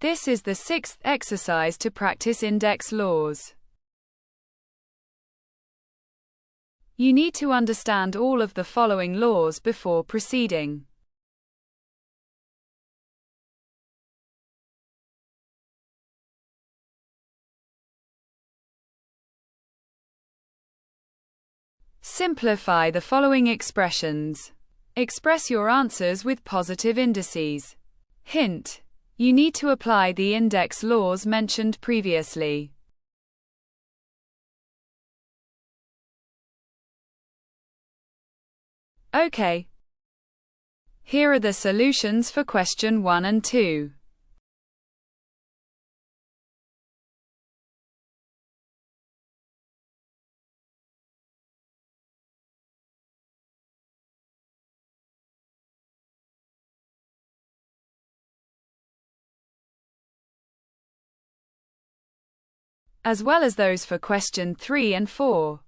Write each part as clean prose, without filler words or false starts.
This is the sixth exercise to practice index laws. You need to understand all of the following laws before proceeding. Simplify the following expressions. Express your answers with positive indices. Hint: you need to apply the index laws mentioned previously. Okay. Here are the solutions for question 1 and 2. As well as those for question 3 and 4.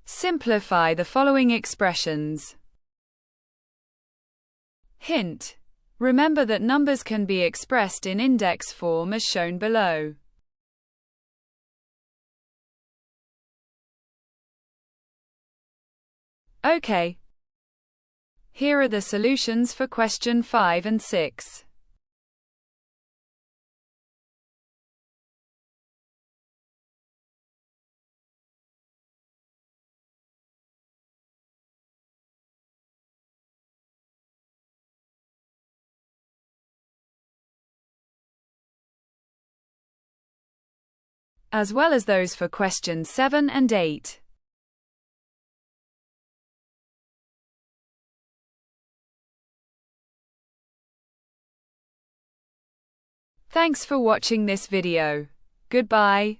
Simplify the following expressions. Hint: remember that numbers can be expressed in index form as shown below. Okay. Here are the solutions for question 5 and 6. As well as those for questions 7 and 8. Thanks for watching this video. Goodbye.